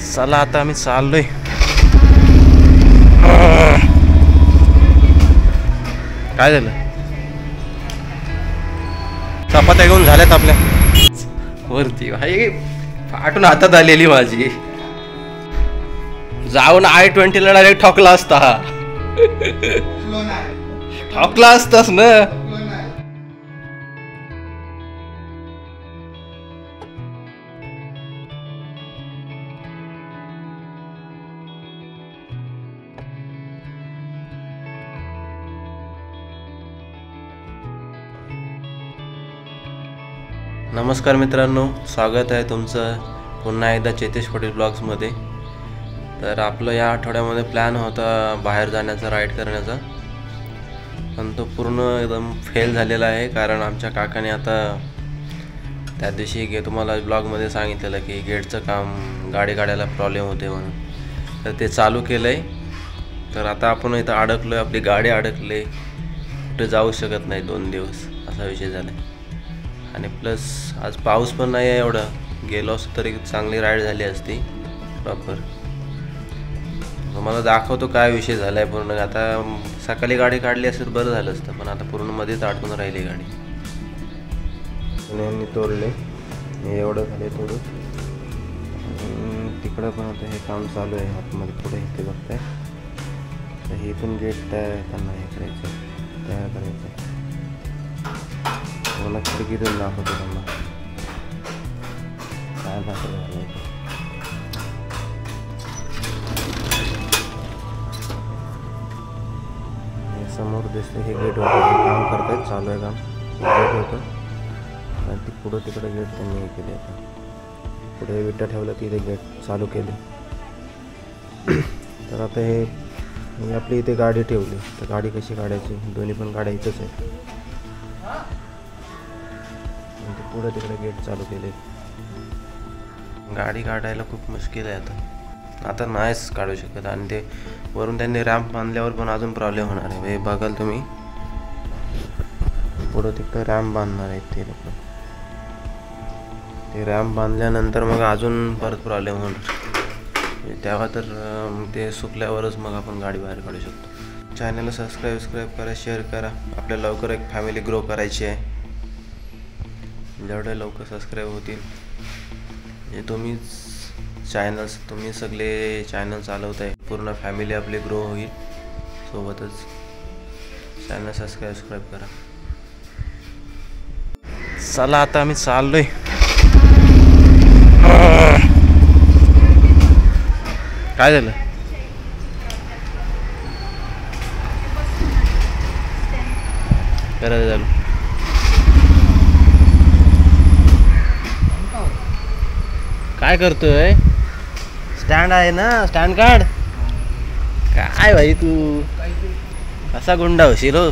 चला आता आम्ही चाललोय. काय झालं? चपात्या घेऊन झाल्यात आपल्या वरती. भाई फाटून हातात आलेली माझी. जाऊन I-20 डायरेक्ट ठोकला असता. हा ठोकला असतास ना. नमस्कार मित्रांनो, स्वागत आहे तुमचं पुन्हा एकदा चेतेश पटेल ब्लॉग्समध्ये. तर आपलं या आठवड्यामध्ये प्लॅन होता बाहेर जाण्याचा, राईड करण्याचा, पण तो पूर्ण एकदम फेल झालेला आहे. कारण आमच्या काकाने आता त्या दिवशी तुम्हाला ब्लॉगमध्ये सांगितलेलं की गेटचं काम, गाडी काढायला प्रॉब्लेम होते म्हणून, तर ते चालू केलं आहे. तर आता आपण इथं अडकलो आहे, आपली गाडी अडकले, कुठे जाऊ शकत नाही 2 दिवस, असा विषय झाला आहे. आणि प्लस आज पाऊस पण नाही आहे एवढा. गेलो असतो तरी चांगली राईड झाली असती प्रॉपर. मला दाखवतो काय विषय झाला आहे पूर्ण. आता सकाळी गाडी काढली असती तर बरं झालं असतं, पण आता पूर्ण मध्येच अडकून राहिली गाडी. यांनी तोडले, हे एवढं झाले थोडं. तिकडं पण आता हे काम चालू आहे आतमध्ये, पुढे इथे बघताय. तर हे पण गेट त्यांना हे करायचं, तयार करायचं. मला खिडकीतून दाखवतो त्यांना काय दाखवलं. हे समोर दिसतं, हे गेट होतं, काम करतायत, चालू आहे काम. गेट होतं आणि ती पुढं तिकडं गेट त्यांनी हे केले. आता पुढे विटा ठेवलं, तिथे गेट चालू केले. तर आता हे आपली इथे गाडी ठेवली, तर गाडी कशी काढायची, दोन्ही पण गाड्या इथंच आहे. पुढे तिकडे गेट चालू केले. गाडी काढायला खूप मुश्किल आहे आता नाहीच काढू शकत. आणि ते वरून त्यांनी रॅम्प बांधल्यावर पण अजून प्रॉब्लेम होणार आहे. हे बघाल तुम्ही, पुढं तिकडे रॅम्प बांधणार आहेत ते लोक. ते रॅम्प बांधल्यानंतर मग अजून परत प्रॉब्लेम होणार. तेव्हा तर ते सुकल्यावरच मग आपण गाडी बाहेर काढू शकतो. चॅनलला सबस्क्राईब करा, शेअर करा. आपल्याला लवकर एक फॅमिली ग्रो करायची आहे. जेवढे लवकर सबस्क्राईब होतील, म्हणजे तुम्ही सगळे चॅनल चालवत आहे, पूर्ण फॅमिली आपली ग्रो होईल. सोबतच चॅनल सबस्क्राईब करा. चला आता आम्ही चाललोय. काय झालं? करायचं झालं. काय करतोय? स्टँड आहे ना, स्टँड काढ. काय भाई तू कसा गुंडा होशील हो.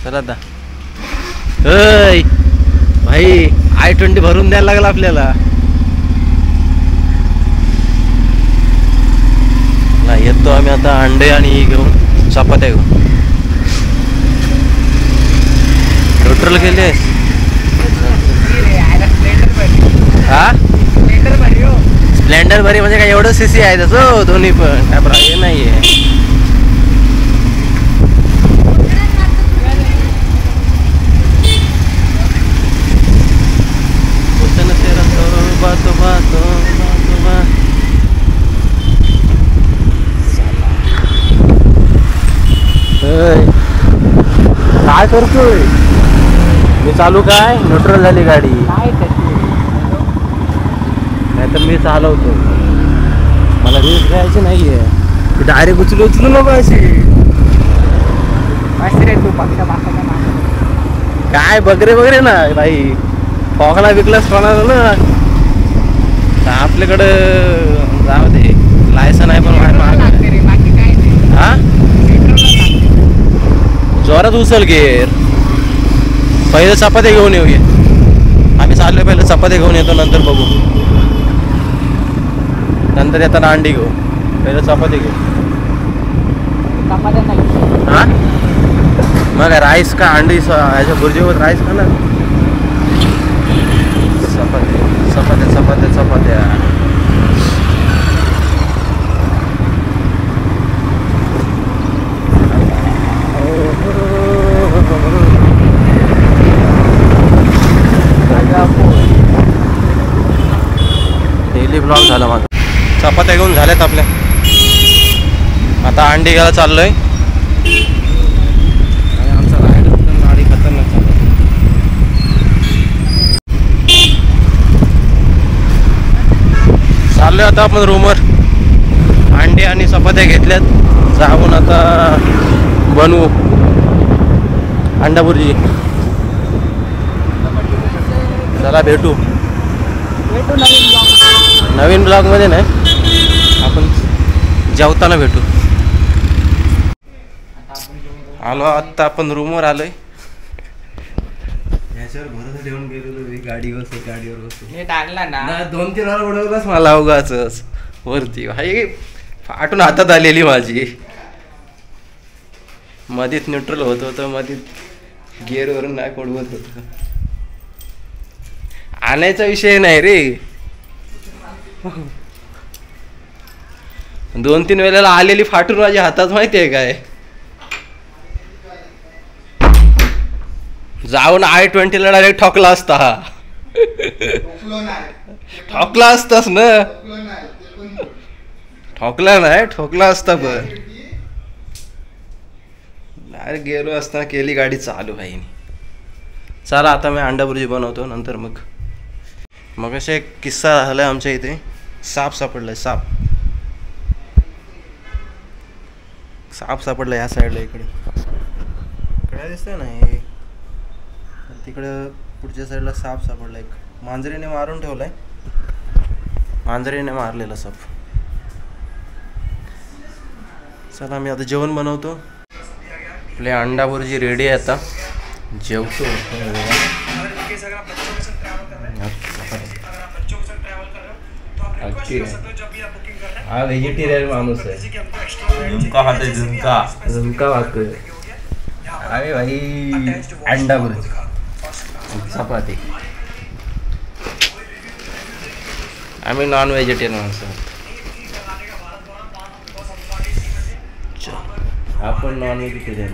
चला आता भाई I-20 भरून द्यायला लागला आपल्याला. येतो आम्ही आता अंडे आणि घेऊन, चपात्या घेऊन. न्यूट्रल गेले. हा स्प्लेंडर भरी म्हणजे काय एवढं सीसी आहे तसं, दोन्ही पण काय प्रॉब्लेम नाही आहे. काय करतोय मी? चालू काय न्यूट्रल झाली गाडी, नाही तर मी चालवतो. मला रिस्क घ्यायची नाहीये. डायरेक्ट उचलू नको अशी. काय बगरे ना भाई, फोकला विकलाच कोणाला ना. आपल्याकडं जाऊ दे, लायसन आहे पण हा जोरात उचल गेर. पहिले चपात्या घेऊन येऊया. आम्ही चाललोय, पहिले चपात्या घेऊन येतो, नंतर बघू. नंतर येताना अंडी घेऊ, पहिले चपाती घेऊ. हा मग राईस का अंडी, ह्याच्या भुर्जीवर राईस का ना, चपाती. चपात्या चपात्या चपात्या. डेली ब्लॉग झाला माझा. चपात्या घेऊन झाल्यात आपल्या. आता अंडी घ्यायला चाललोय. आणि आमचा राईड गाडी खतरनाक चाललोय. आता आपण रूमवर अंडी आणि चपात्या घेतल्यात. जाऊन आता बनवू अंडा भुर्जी. चला भेटू नवीन ब्लॉग मध्ये. नाही आपण जेवताना भेटू. आलो आत्ता आपण रूमवर आलोय. याच्यावर भरोसा ठेवून गेलेलो गाडीवर बसतो. हे टाकला ना 2-3 वेळा उडवलाच मला उगाच वरती. हाय फाटून हातात आलेली माझी. मध्येच न्यूट्रल होत होतं. मध्येच गिअरवरून नाही पडवत होत. आणायचा विषय नाही रे. 2-3 वेळेला आलेली फाटून माझ्या हातात. माहिती आहे काय. जाऊन I-20 ला डायरेक्ट ठोकला असता. हा ठोकला असतास ना. ठोकला नाही ठोकला असता. पण डायरेक्ट गेलो असता. केली गाडी चालू आहे. चला आता मी अंडा भुर्जी बनवतो नंतर. मग असा एक किस्सा झालाय आमच्या इथे. साप सापडलाय. साप सापडलाय ह्या साईडला. इकडे दिसतंय ना हे. तिकडं पुढच्या साईडला साप सापडला. एक मांजरीने मारून ठेवलाय. मांजरीने मारलेला साप. चला मी आता जेवण बनवतो. आपले अंडा भुर्जी रेडी आहे. आता जेवतो. हा व्हेजिटेरियन माणूस आहे. झुणका खाते. झुणका भाकर. अरे भाई अंडा भुर्जी चपाती. आम्ही नॉन व्हेजिटेरियन माणसं. आपण नॉन व्हेजिटेरियन.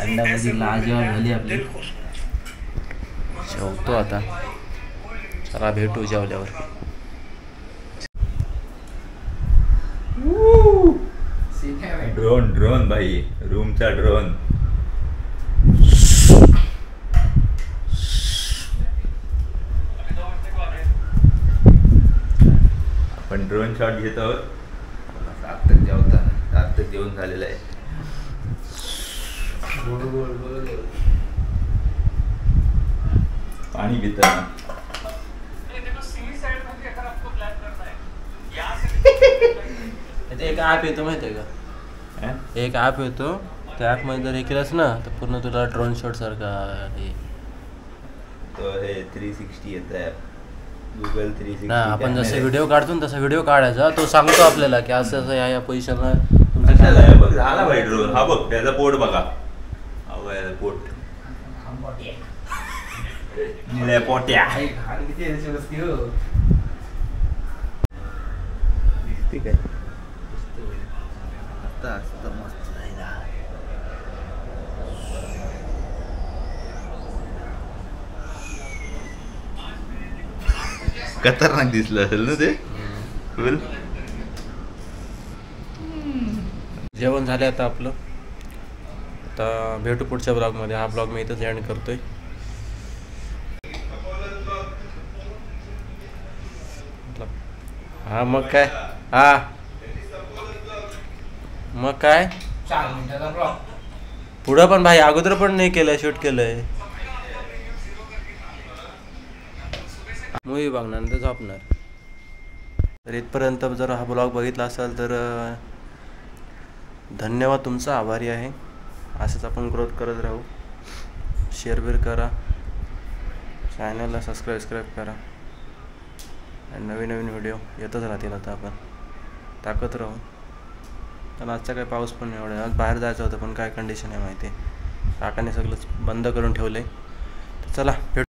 अंडा भुर्जी लाजवाब झाली आपली. जेवतो आता. चला भेटू जेवल्यावर. ड्रोन भाई. रूमचा ड्रोन. आपण ड्रोन शॉट घेतो. आता जेवता आता जेवण झालेलं आहे. पाणी पिताना एक ॲप येतो माहिती आहे का. एक ॲप येतो. त्या ॲपमध्ये जर हे केलंस ना तर पूर्ण तुला ड्रोन शॉट सारखा हे. तो हे 360 येत आहे. गुगल 360. ना आपण जसे व्हिडिओ काढतो ना तसा व्हिडिओ काढायचा. तो सांगतो आपल्याला की असं असं या पोझिशनला बघ झाला भाई ड्रोन. हा बघ त्याचा पोट बघा. पोट पोट्या ठीक आहे. खतरनाक दिसलं असेल ना ते. फुल जेवण झालं आता आपलं. आता भेटू पुढच्या ब्लॉगमध्ये. हा ब्लॉग मी इथंच एंड करतोय. हा मग काय. हा मग काय 4 मिनिटाचा ब्लॉग. पुढं पण भाई अगोदर पण नाही केलंय. शूट केलंय. मूवी बघणार तर झोपणार. तर इथपर्यंत जर हा ब्लॉग बघितला असाल तर धन्यवाद तुमचा. आभारी आहे. असंच आपण ग्रोथ करत राहू. शेअर करा. चॅनलला सबस्क्राईब करा. आणि नवीन व्हिडिओ येतच राहतील. आता आपण टाकत राहू. पण आजचा काही पाऊस पण नाही एवढा. आज बाहेर जायचं होतं पण काय कंडिशन आहे माहिती आहे. काकाने सगळंच बंद करून ठेवलं आहे. तर चला भेटू.